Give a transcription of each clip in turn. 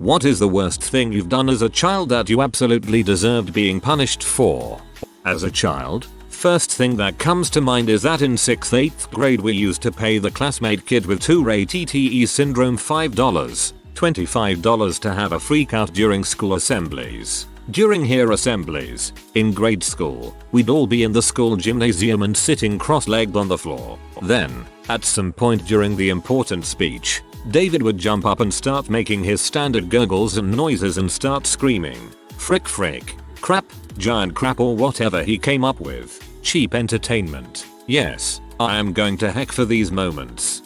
What is the worst thing you've done as a child that you absolutely deserved being punished for? As a child, first thing that comes to mind is that in 6th 8th grade we used to pay the classmate kid with Tourette TTE syndrome $5, $25 to have a freak out during school assemblies. During hair assemblies, in grade school, we'd all be in the school gymnasium and sitting cross-legged on the floor. Then, at some point during the important speech, David would jump up and start making his standard gurgles and noises and start screaming, "Frick frick, crap, giant crap," or whatever he came up with. Cheap entertainment. Yes, I am going to heck for these moments.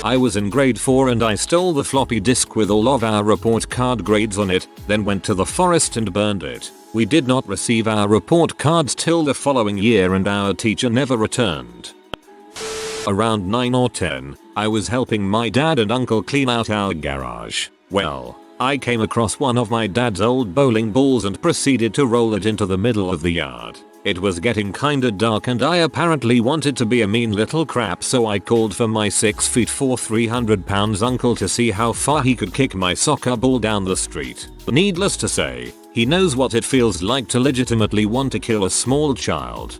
I was in grade 4 and I stole the floppy disk with all of our report card grades on it, then went to the forest and burned it. We did not receive our report cards till the following year and our teacher never returned. Around 9 or 10, I was helping my dad and uncle clean out our garage. Well, I came across one of my dad's old bowling balls and proceeded to roll it into the middle of the yard. It was getting kinda dark and I apparently wanted to be a mean little crap, so I called for my 6'4" 300 pounds uncle to see how far he could kick my soccer ball down the street. Needless to say, he knows what it feels like to legitimately want to kill a small child.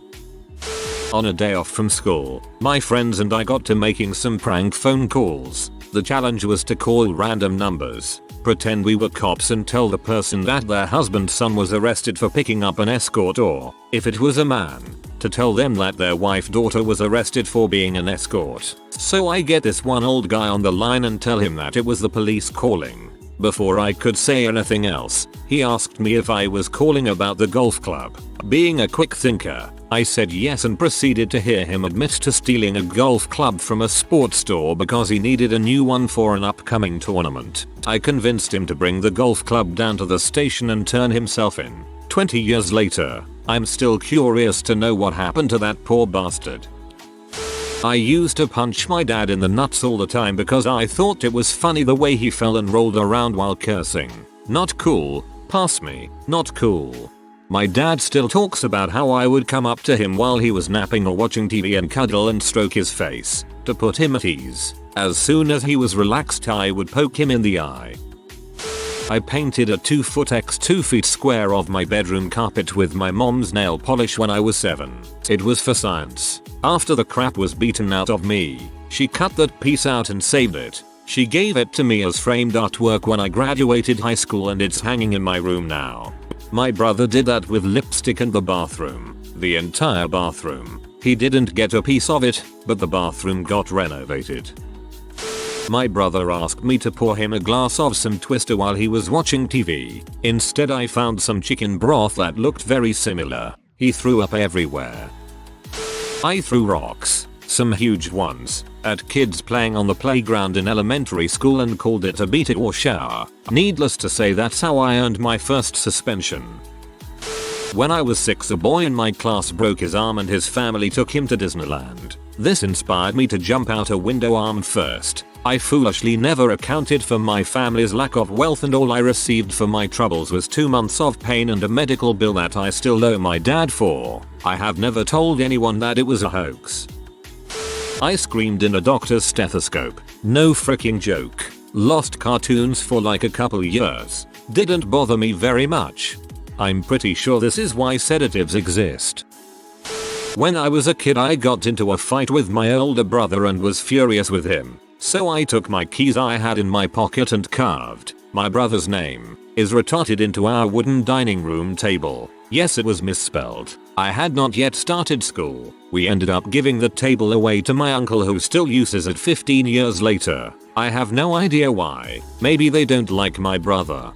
On a day off from school, my friends and I got to making some prank phone calls. The challenge was to call random numbers, pretend we were cops and tell the person that their husband's son was arrested for picking up an escort, or, if it was a man, to tell them that their wife daughter was arrested for being an escort. So I get this one old guy on the line and tell him that it was the police calling. Before I could say anything else, he asked me if I was calling about the golf club. Being a quick thinker, I said yes and proceeded to hear him admit to stealing a golf club from a sports store because he needed a new one for an upcoming tournament. I convinced him to bring the golf club down to the station and turn himself in. 20 years later, I'm still curious to know what happened to that poor bastard. I used to punch my dad in the nuts all the time because I thought it was funny the way he fell and rolled around while cursing. Not cool, pass me, not cool. My dad still talks about how I would come up to him while he was napping or watching TV and cuddle and stroke his face to put him at ease. As soon as he was relaxed, I would poke him in the eye. I painted a 2 foot x 2 feet square of my bedroom carpet with my mom's nail polish when I was 7. It was for science. After the crap was beaten out of me, she cut that piece out and saved it. She gave it to me as framed artwork when I graduated high school and it's hanging in my room now. My brother did that with lipstick in the bathroom. The entire bathroom. He didn't get a piece of it, but the bathroom got renovated. My brother asked me to pour him a glass of some Twister while he was watching TV. Instead I found some chicken broth that looked very similar. He threw up everywhere. I threw rocks, some huge ones, at kids playing on the playground in elementary school and called it a beat it or shower. Needless to say, that's how I earned my first suspension. When I was 6, a boy in my class broke his arm and his family took him to Disneyland. This inspired me to jump out a window arm first. I foolishly never accounted for my family's lack of wealth and all I received for my troubles was 2 months of pain and a medical bill that I still owe my dad for. I have never told anyone that it was a hoax. I screamed in a doctor's stethoscope. No freaking joke. Lost cartoons for like a couple years. Didn't bother me very much. I'm pretty sure this is why sedatives exist. When I was a kid I got into a fight with my older brother and was furious with him. So I took my keys I had in my pocket and carved my brother's name is retarded into our wooden dining room table. Yes, it was misspelled. I had not yet started school. We ended up giving the table away to my uncle who still uses it 15 years later. I have no idea why. Maybe they don't like my brother.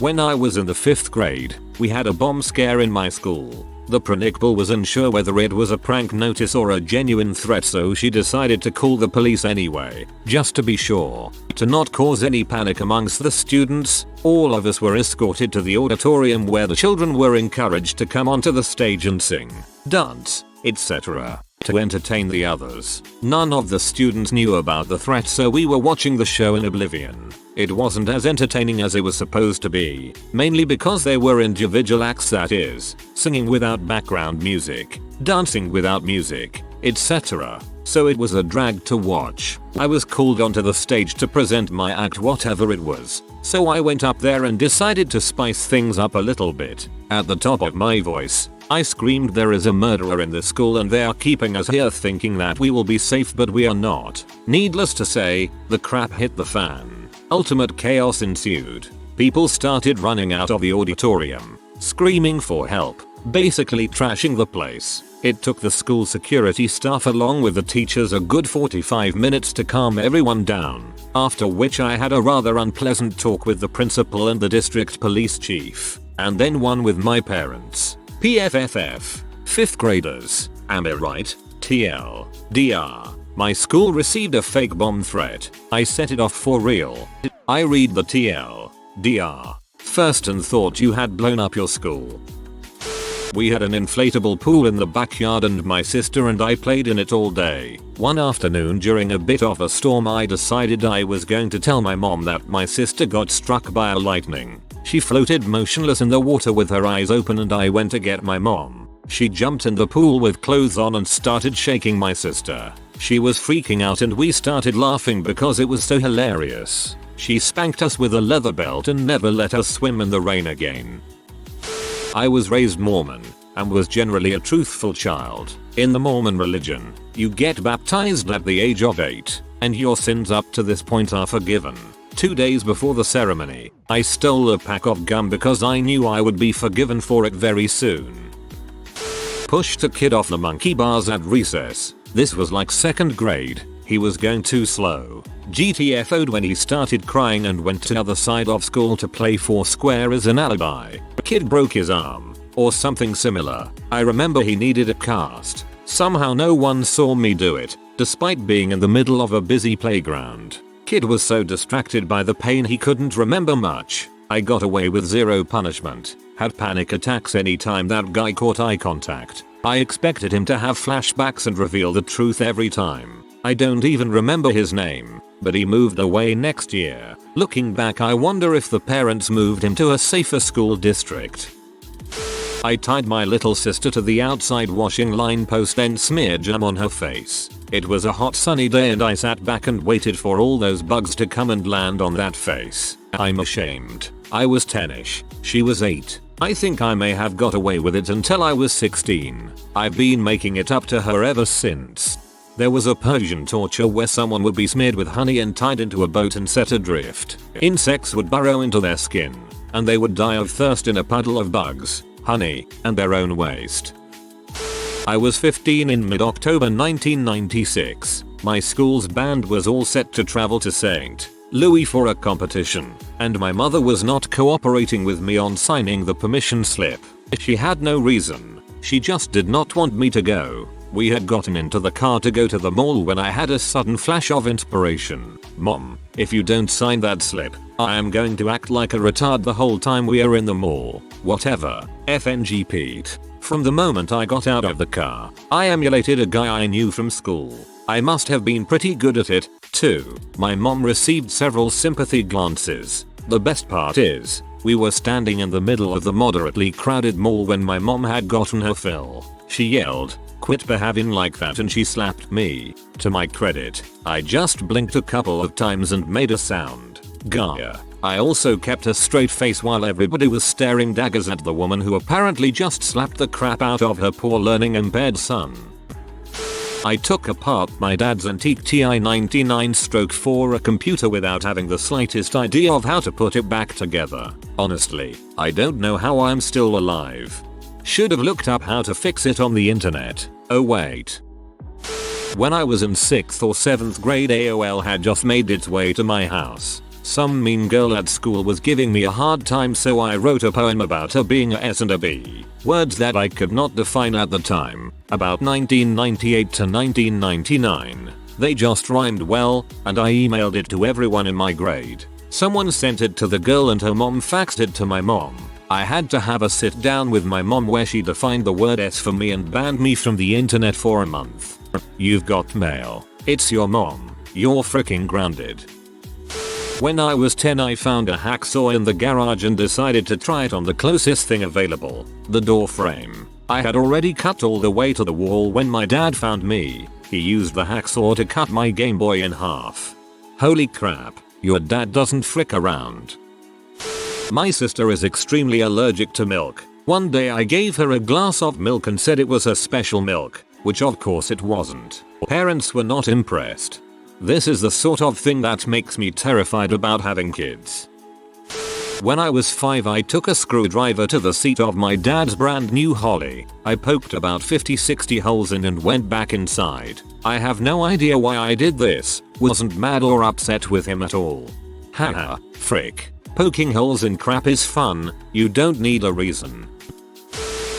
When I was in the 5th grade, we had a bomb scare in my school. The principal was unsure whether it was a prank notice or a genuine threat, so she decided to call the police anyway, just to be sure. To not cause any panic amongst the students, all of us were escorted to the auditorium where the children were encouraged to come onto the stage and sing, dance, etc. to entertain the others. None of the students knew about the threat, so we were watching the show in oblivion. It wasn't as entertaining as it was supposed to be, mainly because they were individual acts, that is, singing without background music, dancing without music, etc. so it was a drag to watch. I was called onto the stage to present my act, whatever it was, so I went up there and decided to spice things up a little bit. At the top of my voice, I screamed, "There is a murderer in the school and they are keeping us here thinking that we will be safe, but we are not." Needless to say, the crap hit the fan. Ultimate chaos ensued. People started running out of the auditorium, screaming for help, basically trashing the place. It took the school security staff along with the teachers a good 45 minutes to calm everyone down, after which I had a rather unpleasant talk with the principal and the district police chief, and then one with my parents. PFFF. 5th graders. Am I right? TL. DR. My school received a fake bomb threat. I set it off for real. I read the TL. DR. First and thought you had blown up your school. We had an inflatable pool in the backyard and my sister and I played in it all day. One afternoon during a bit of a storm I decided I was going to tell my mom that my sister got struck by a lightning. She floated motionless in the water with her eyes open and I went to get my mom. She jumped in the pool with clothes on and started shaking my sister. She was freaking out and we started laughing because it was so hilarious. She spanked us with a leather belt and never let us swim in the rain again. I was raised Mormon and was generally a truthful child. In the Mormon religion, you get baptized at the age of 8, and your sins up to this point are forgiven. 2 days before the ceremony, I stole a pack of gum because I knew I would be forgiven for it very soon. Pushed a kid off the monkey bars at recess. This was like 2nd grade. He was going too slow. GTFO'd when he started crying and went to the other side of school to play Foursquare as an alibi. Kid broke his arm, or something similar. I remember he needed a cast. Somehow no one saw me do it, despite being in the middle of a busy playground. Kid was so distracted by the pain he couldn't remember much. I got away with 0 punishment. Had panic attacks anytime that guy caught eye contact. I expected him to have flashbacks and reveal the truth every time. I don't even remember his name, but he moved away next year. Looking back, I wonder if the parents moved him to a safer school district. I tied my little sister to the outside washing line post and smeared jam on her face. It was a hot sunny day and I sat back and waited for all those bugs to come and land on that face. I'm ashamed. I was 10ish. She was 8. I think I may have got away with it until I was 16. I've been making it up to her ever since. There was a Persian torture where someone would be smeared with honey and tied into a boat and set adrift. Insects would burrow into their skin, and they would die of thirst in a puddle of bugs, honey, and their own waste. I was 15 in mid-October 1996. My school's band was all set to travel to St. Louis for a competition, and my mother was not cooperating with me on signing the permission slip. She had no reason. She just did not want me to go. We had gotten into the car to go to the mall when I had a sudden flash of inspiration. Mom, if you don't sign that slip, I am going to act like a retard the whole time we are in the mall. Whatever. FNG Pete. From the moment I got out of the car, I emulated a guy I knew from school. I must have been pretty good at it, too. My mom received several sympathy glances. The best part is, we were standing in the middle of the moderately crowded mall when my mom had gotten her fill. She yelled, "Quit behaving like that," and she slapped me. To my credit, I just blinked a couple of times and made a sound. Gaia. I also kept a straight face while everybody was staring daggers at the woman who apparently just slapped the crap out of her poor learning impaired son. I took apart my dad's antique TI-99/4 computer without having the slightest idea of how to put it back together. Honestly, I don't know how I'm still alive. Should have looked up how to fix it on the internet. Oh wait. When I was in 6th or 7th grade, AOL had just made its way to my house. Some mean girl at school was giving me a hard time, so I wrote a poem about her being a S and a B. Words that I could not define at the time. About 1998 to 1999. They just rhymed well, and I emailed it to everyone in my grade. Someone sent it to the girl and her mom faxed it to my mom. I had to have a sit down with my mom where she defined the word S for me and banned me from the internet for a month. You've got mail. It's your mom. You're freaking grounded. When I was 10, I found a hacksaw in the garage and decided to try it on the closest thing available, the door frame. I had already cut all the way to the wall when my dad found me. He used the hacksaw to cut my Game Boy in half. Holy crap, your dad doesn't frick around. My sister is extremely allergic to milk. One day I gave her a glass of milk and said it was her special milk, which of course it wasn't. Parents were not impressed. This is the sort of thing that makes me terrified about having kids. When I was 5 I took a screwdriver to the seat of my dad's brand new Holly. I poked about 50-60 holes in and went back inside. I have no idea why I did this, wasn't mad or upset with him at all. Haha, frick. Poking holes in crap is fun, you don't need a reason.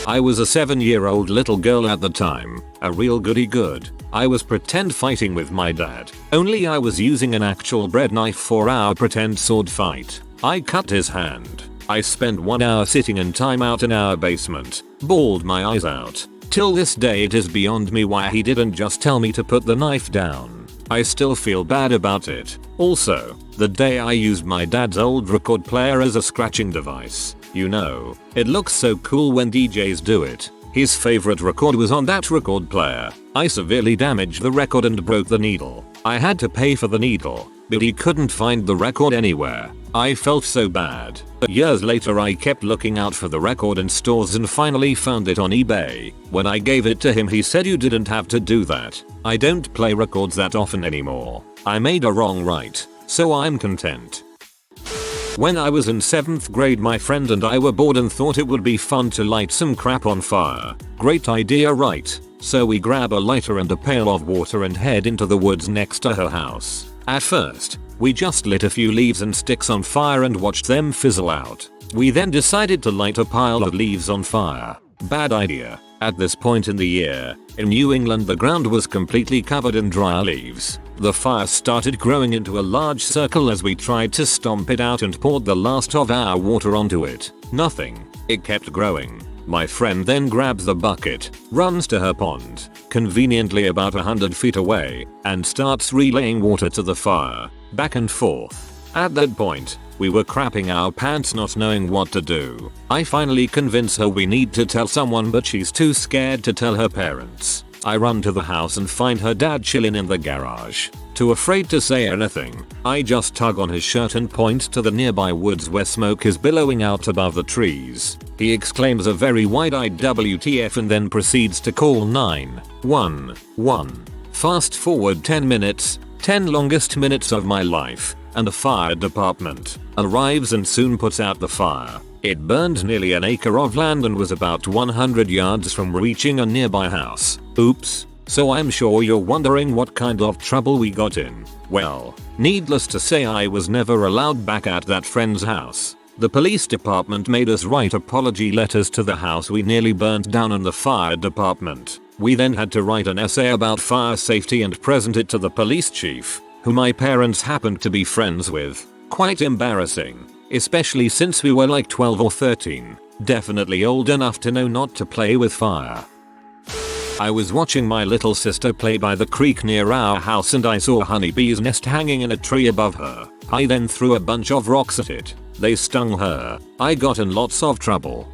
I was a 7-year-old little girl at the time, a real goody good. I was pretend fighting with my dad, only I was using an actual bread knife for our pretend sword fight. I cut his hand. I spent 1 hour sitting in timeout in our basement, bawled my eyes out. Till this day it is beyond me why he didn't just tell me to put the knife down. I still feel bad about it. Also, the day I used my dad's old record player as a scratching device. You know, it looks so cool when DJs do it. His favorite record was on that record player. I severely damaged the record and broke the needle. I had to pay for the needle, but he couldn't find the record anywhere. I felt so bad. Years later I kept looking out for the record in stores and finally found it on eBay. When I gave it to him he said you didn't have to do that. I don't play records that often anymore. I made a wrong right, so I'm content. When I was in 7th grade my friend and I were bored and thought it would be fun to light some crap on fire. Great idea, right? So we grab a lighter and a pail of water and head into the woods next to her house. At first, we just lit a few leaves and sticks on fire and watched them fizzle out. We then decided to light a pile of leaves on fire. Bad idea. At this point in the year, in New England the ground was completely covered in dry leaves. The fire started growing into a large circle as we tried to stomp it out and poured the last of our water onto it. Nothing. It kept growing. My friend then grabs the bucket, runs to her pond, conveniently about 100 feet away, and starts relaying water to the fire, back and forth. At that point, we were crapping our pants not knowing what to do. I finally convince her we need to tell someone but she's too scared to tell her parents. I run to the house and find her dad chilling in the garage. Too afraid to say anything, I just tug on his shirt and point to the nearby woods where smoke is billowing out above the trees. He exclaims a very wide-eyed WTF and then proceeds to call 911. Fast forward 10 minutes, 10 longest minutes of my life, and the fire department arrives and soon puts out the fire. It burned nearly an acre of land and was about 100 yards from reaching a nearby house. Oops. So I'm sure you're wondering what kind of trouble we got in. Well, needless to say I was never allowed back at that friend's house. The police department made us write apology letters to the house we nearly burnt down and the fire department. We then had to write an essay about fire safety and present it to the police chief, who my parents happened to be friends with. Quite embarrassing, especially since we were like 12 or 13, definitely old enough to know not to play with fire. I was watching my little sister play by the creek near our house and I saw a honeybee's nest hanging in a tree above her. I then threw a bunch of rocks at it. They stung her. I got in lots of trouble.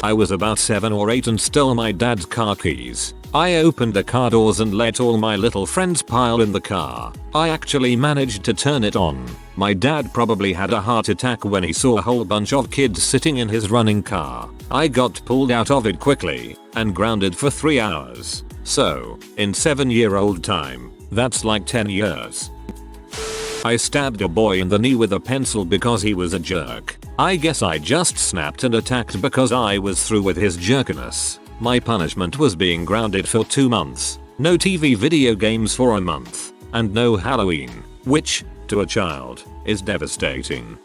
I was about 7 or 8 and stole my dad's car keys. I opened the car doors and let all my little friends pile in the car. I actually managed to turn it on. My dad probably had a heart attack when he saw a whole bunch of kids sitting in his running car. I got pulled out of it quickly and grounded for 3 hours. So, in 7-year-old time, that's like 10 years. I stabbed a boy in the knee with a pencil because he was a jerk. I guess I just snapped and attacked because I was through with his jerkiness. My punishment was being grounded for 2 months, no TV video games for a month, and no Halloween, which, to a child, is devastating.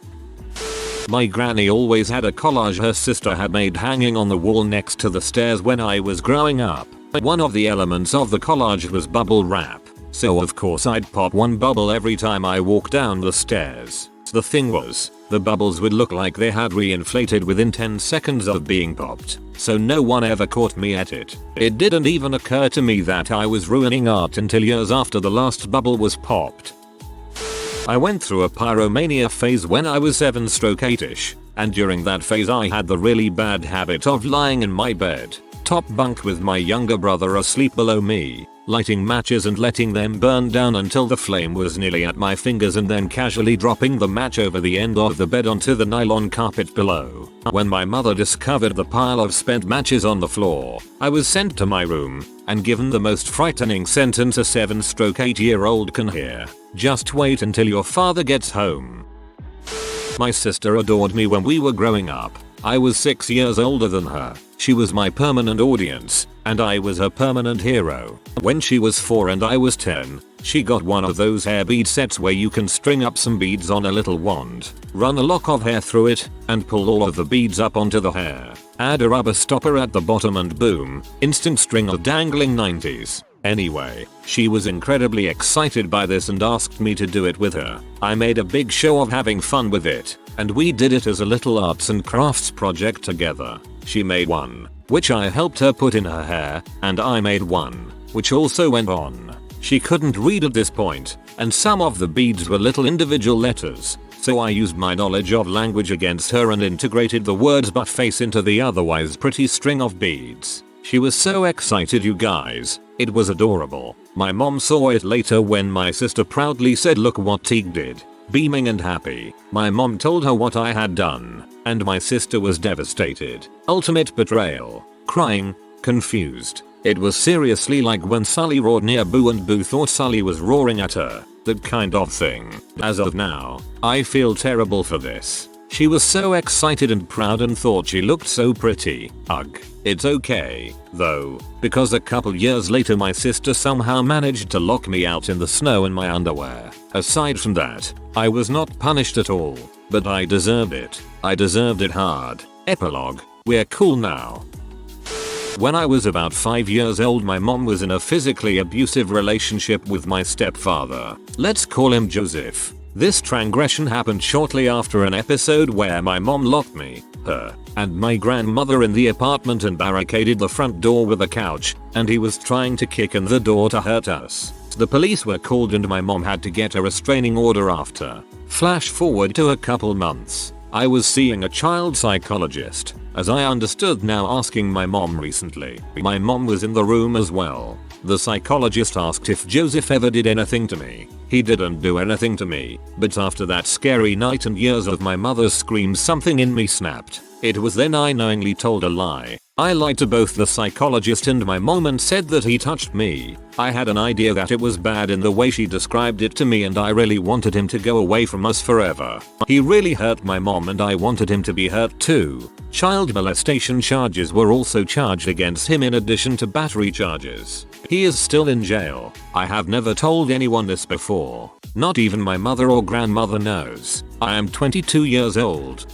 My granny always had a collage her sister had made hanging on the wall next to the stairs when I was growing up. One of the elements of the collage was bubble wrap, so of course I'd pop one bubble every time I walked down the stairs. The thing was, the bubbles would look like they had reinflated within 10 seconds of being popped, so no one ever caught me at it. It didn't even occur to me that I was ruining art until years after the last bubble was popped. I went through a pyromania phase when I was 7-8ish, and during that phase I had the really bad habit of lying in my bed, top bunk with my younger brother asleep below me, lighting matches and letting them burn down until the flame was nearly at my fingers and then casually dropping the match over the end of the bed onto the nylon carpet below. When my mother discovered the pile of spent matches on the floor, I was sent to my room and given the most frightening sentence a 7-8-year-old can hear. Just wait until your father gets home. My sister adored me when we were growing up. I was 6 years older than her. She was my permanent audience, and I was her permanent hero. When she was 4 and I was 10, she got one of those hair bead sets where you can string up some beads on a little wand, run a lock of hair through it, and pull all of the beads up onto the hair. Add a rubber stopper at the bottom and boom, instant string of dangling 90s. Anyway, she was incredibly excited by this and asked me to do it with her. I made a big show of having fun with it, and we did it as a little arts and crafts project together. She made one, which I helped her put in her hair, and I made one, which also went on. She couldn't read at this point, and some of the beads were little individual letters, so I used my knowledge of language against her and integrated the words butt face into the otherwise pretty string of beads. She was so excited, you guys. It was adorable. My mom saw it later when my sister proudly said, "Look what Teague did." Beaming and happy, my mom told her what I had done, and my sister was devastated. Ultimate betrayal. Crying, confused. It was seriously like when Sully roared near Boo and Boo thought Sully was roaring at her. That kind of thing. As of now, I feel terrible for this. She was so excited and proud and thought she looked so pretty. Ugh. It's okay, though, because a couple years later my sister somehow managed to lock me out in the snow in my underwear. Aside from that, I was not punished at all, but I deserved it. I deserved it hard. Epilogue. We're cool now. When I was about 5 years old, my mom was in a physically abusive relationship with my stepfather. Let's call him Joseph. This transgression happened shortly after an episode where my mom locked me, her, and my grandmother in the apartment and barricaded the front door with a couch, and he was trying to kick in the door to hurt us. The police were called and my mom had to get a restraining order after. Flash forward to a couple months. I was seeing a child psychologist, as I understood now, asking my mom recently. My mom was in the room as well. The psychologist asked if Joseph ever did anything to me. He didn't do anything to me, but after that scary night and years of my mother's screams, something in me snapped. It was then I knowingly told a lie. I lied to both the psychologist and my mom and said that he touched me. I had an idea that it was bad in the way she described it to me, and I really wanted him to go away from us forever. He really hurt my mom and I wanted him to be hurt too. Child molestation charges were also charged against him in addition to battery charges. He is still in jail. I have never told anyone this before. Not even my mother or grandmother knows. I am 22 years old.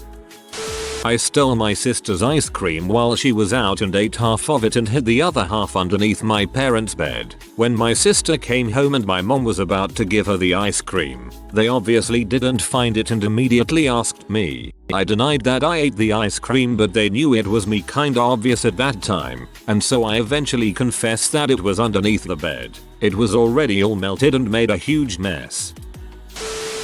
I stole my sister's ice cream while she was out and ate half of it and hid the other half underneath my parents' bed. When my sister came home and my mom was about to give her the ice cream, they obviously didn't find it and immediately asked me. I denied that I ate the ice cream, but they knew it was me, kinda obvious at that time, and so I eventually confessed that it was underneath the bed. It was already all melted and made a huge mess.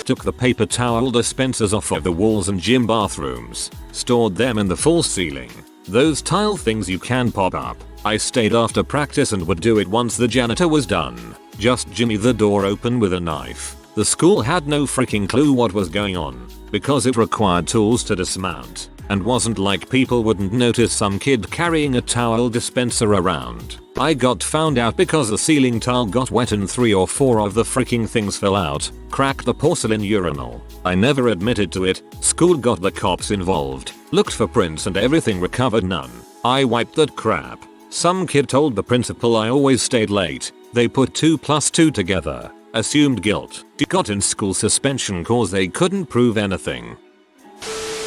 Took the paper towel dispensers off of the walls and gym bathrooms, stored them in the false ceiling. Those tile things you can pop up. I stayed after practice and would do it once the janitor was done. Just jimmy the door open with a knife. The school had no freaking clue what was going on, because it required tools to dismount, and wasn't like people wouldn't notice some kid carrying a towel dispenser around. I got found out because the ceiling tile got wet and 3 or 4 of the freaking things fell out, cracked the porcelain urinal. I never admitted to it. School got the cops involved, looked for prints and everything, recovered none. I wiped that crap. Some kid told the principal I always stayed late. They put 2 + 2 together, assumed guilt, got in school suspension cause they couldn't prove anything.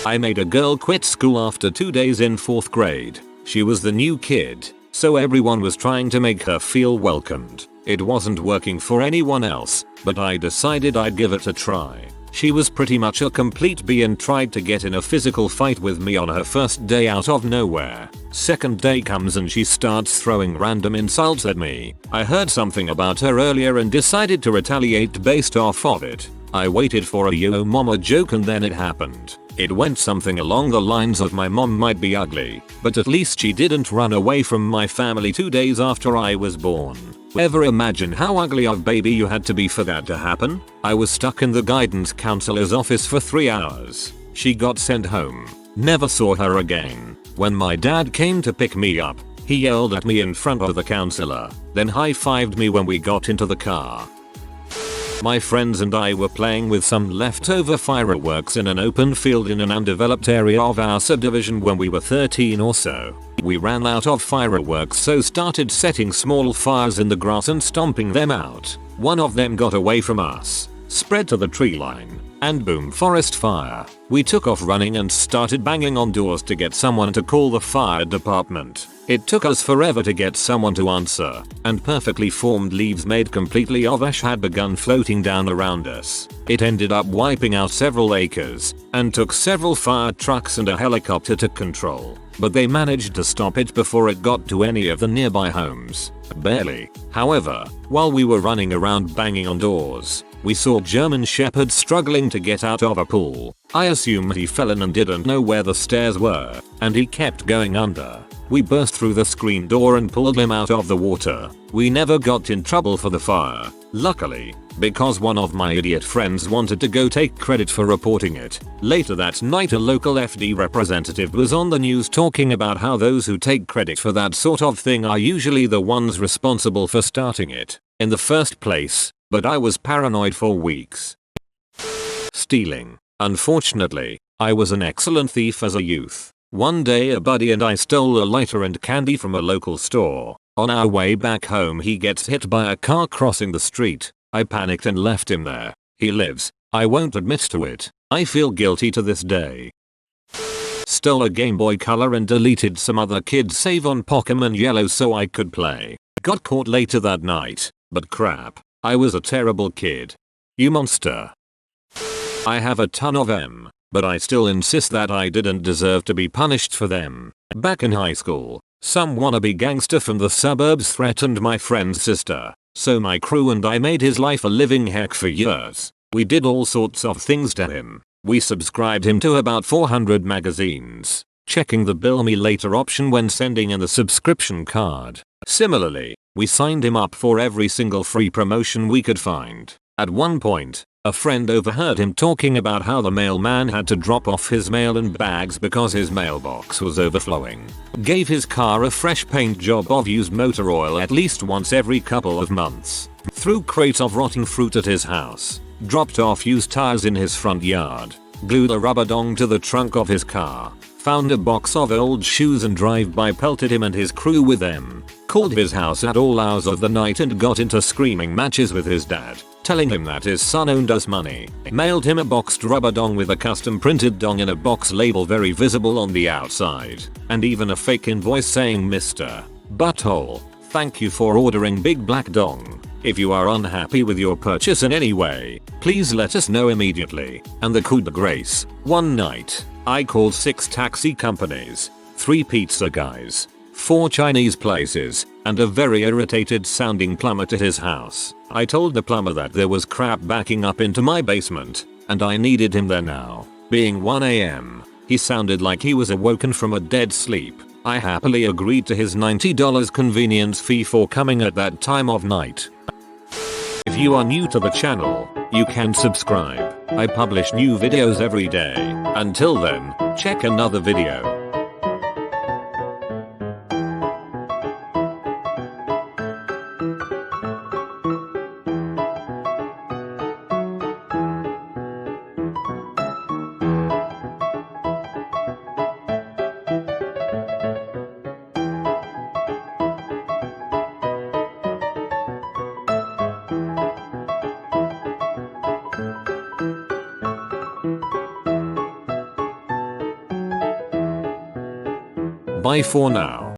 I made a girl quit school after 2 days in 4th grade. She was the new kid, so everyone was trying to make her feel welcomed. It wasn't working for anyone else, but I decided I'd give it a try. She was pretty much a complete B and tried to get in a physical fight with me on her first day out of nowhere. Second day comes and she starts throwing random insults at me. I heard something about her earlier and decided to retaliate based off of it. I waited for a yo mama joke and then it happened. It went something along the lines of my mom might be ugly, but at least she didn't run away from my family 2 days after I was born. Ever imagine how ugly of baby you had to be for that to happen? I was stuck in the guidance counselor's office for 3 hours. She got sent home. Never saw her again. When my dad came to pick me up, he yelled at me in front of the counselor, then high-fived me when we got into the car. My friends and I were playing with some leftover fireworks in an open field in an undeveloped area of our subdivision when we were 13 or so. We ran out of fireworks, so started setting small fires in the grass and stomping them out. One of them got away from us, spread to the tree line, and boom, forest fire. We took off running and started banging on doors to get someone to call the fire department. It took us forever to get someone to answer, and perfectly formed leaves made completely of ash had begun floating down around us. It ended up wiping out several acres, and took several fire trucks and a helicopter to control, but they managed to stop it before it got to any of the nearby homes. Barely. However, while we were running around banging on doors, we saw German Shepherd struggling to get out of a pool. I assumed he fell in and didn't know where the stairs were, and he kept going under. We burst through the screen door and pulled him out of the water. We never got in trouble for the fire, luckily, because one of my idiot friends wanted to go take credit for reporting it. Later that night a local FD representative was on the news talking about how those who take credit for that sort of thing are usually the ones responsible for starting it in the first place, but I was paranoid for weeks. Stealing. Unfortunately, I was an excellent thief as a youth. One day a buddy and I stole a lighter and candy from a local store. On our way back home he gets hit by a car crossing the street. I panicked and left him there. He lives. I won't admit to it. I feel guilty to this day. Stole a Game Boy Color and deleted some other kid's save on Pokemon Yellow so I could play. Got caught later that night, but crap. I was a terrible kid. You monster. I have a ton of them, but I still insist that I didn't deserve to be punished for them. Back in high school, some wannabe gangster from the suburbs threatened my friend's sister, so my crew and I made his life a living heck for years. We did all sorts of things to him. We subscribed him to about 400 magazines, checking the bill me later option when sending in the subscription card. Similarly, we signed him up for every single free promotion we could find. At one point, a friend overheard him talking about how the mailman had to drop off his mail and bags because his mailbox was overflowing. Gave his car a fresh paint job of used motor oil at least once every couple of months. Threw crates of rotting fruit at his house. Dropped off used tires in his front yard. Glued a rubber dong to the trunk of his car. Found a box of old shoes and drive-by pelted him and his crew with them. Called his house at all hours of the night and got into screaming matches with his dad, telling him that his son owed us money. Mailed him a boxed rubber dong with a custom printed dong in a box label very visible on the outside, and even a fake invoice saying Mr. Butthole, thank you for ordering Big Black Dong. If you are unhappy with your purchase in any way, please let us know immediately. And the coup de grace. One night, I called 6 taxi companies, 3 pizza guys, 4 Chinese places, and a very irritated sounding plumber to his house. I told the plumber that there was crap backing up into my basement, and I needed him there now. Being 1 AM, he sounded like he was awoken from a dead sleep. I happily agreed to his $90 convenience fee for coming at that time of night. If you are new to the channel, you can subscribe. I publish new videos every day. Until then, check another video. Bye for now.